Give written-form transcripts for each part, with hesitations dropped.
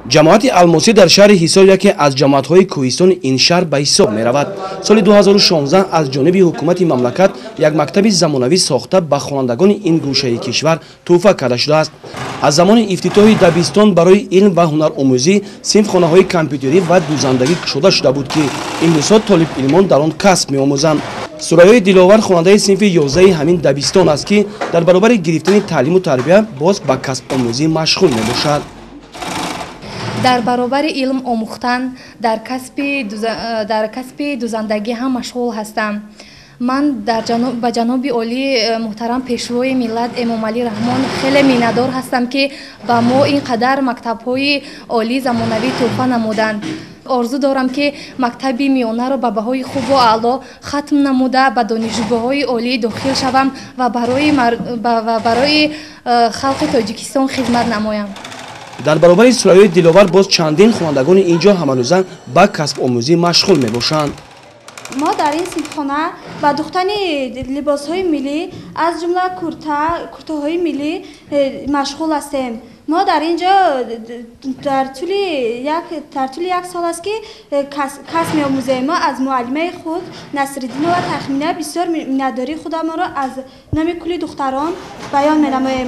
جماعت الماسی در شهر حصار یکی از جماعت‌های کوهستان این شهر به حساب می‌رود. سال 2016 از جانب حکومت مملکت یک مکتب زمانوی ساخته به خوانندگان این گوشه کشور تحفه کرده شده است. از زمان افتتاح دبستان برای علم و هنرآموزی صنفخانه‌های کامپیوتری و دوزندگی شده بود که این روزها طالب علمان در آن کسب می‌آموزند. سرایای دلاور خواننده صنف 11 همین دبستان است که در برابر گرفتن تعلیم و تربیت باز به کسب آموزی مشغول می‌باشد. در برابر علم آموختن در کسب دوزندگی هم مشغول هستم. من به جناب عالی محترم پیشروی ملت امام علی رحمان خیلی مینه‌دار هستم که به ما اینقدر مکتب‌های عالی زمانوی تحفه نمودند. آرزو دارم که مکتب میانه را به بهای خوب و اعلی ختم نموده به دانشجوهای عالی داخل شوم و برای خلق تاجیکستان خدمت نمایم. در برابر سرایای دلاور باز چندین خوانندگان اینجا همانوزن به کسب آموزی مشغول میباشند. ما در این صنفخانه با دوختن لباس‌های ملی از جمله کرتاهای ملی مشغول هستیم. ما در اینجا در طول یک سال است که کسب می‌آموزیم. ما از معلمه خود نصرالدین و تخمینه بسیار می‌نداری خودمان را از نام کلی دختران بیان می‌نماییم.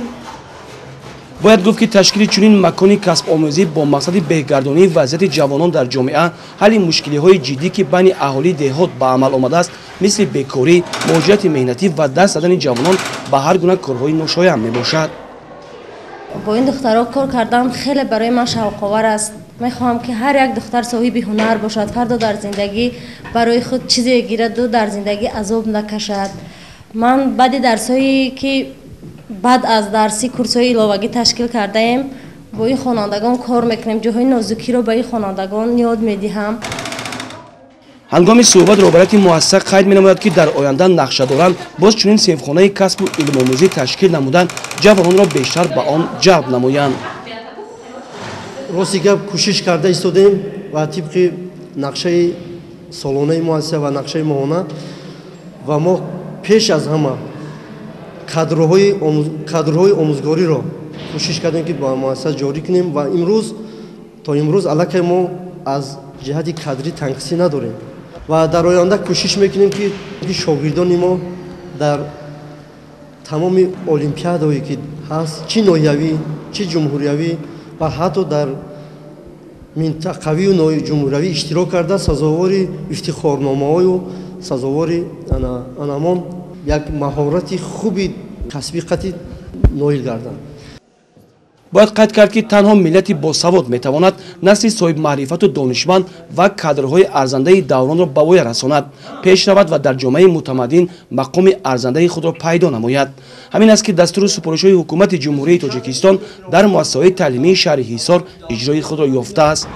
باید گفت که تشکیل چنین مکانی کسب آموزی با مقصد بهگردانی وضعیت جوانان در جامعه، حل مشکل‌های جدی که بین اهالی دهات به عمل آمده است، مثل بیکاری، موجودیت مهنتی و دست دادن جوانان به هر گونه کارهای ناشایست میباشد. با این دخترها کار کردن خیلی برای من شوق‌آور است. میخواهم که هر یک دختر صاحب هنر باشد، فردا در زندگی برای خود چیزی گیرد و در زندگی عذاب نکشد. من بعد درسایی که بعد از درسی کورس‌های علاوه‌ای تشکیل کرده ایم، با این خوانندگان کار میکنیم، جاهای نازکی رو به این خوانندگان یاد میدهم. هنگام صحبت رهبریت موثق قید می‌نماید که در آینده نقشه دارند باز چنین صنفخانه کسب و علم آموزی تشکیل نمودن جوانان را بیشتر به آن جلب نمایند. راستی گپ کوشش کرده ایستادیم و طبق نقشه سالانه مؤسسه و نقشه ماهانه و ما پیش از همه کادرهای آموزگاری را کوشش کردیم که با مؤسسه جاری کنیم و امروز علاقه ما از جهت کادری تنقصی نداریم و در آینده کوشش میکنیم که شاگردان ما در تمام المپیادهایی که هست، چه ناحیوی چه جمهوریوی و حتی در منطقوی و جمهوریوی اشتراک کرده سزاوار افتخارنامه‌های و سزاوار انعام یک مهارت خوبی کسبی قطعی نایل گردند. باید قید کرد که تنها ملت باسواد میتواند نسل صاحب معرفت و دانشمند و کادرهای ارزنده دوران را به وی رساند، پیش رود و در جامعه متمدن مقام ارزنده خود را پیدا نماید. همین است که دستور سپارش‌های حکومت جمهوری تاجیکستان در مؤسسه‌های تعلیمی شهر حصار اجرای خود را یافته است.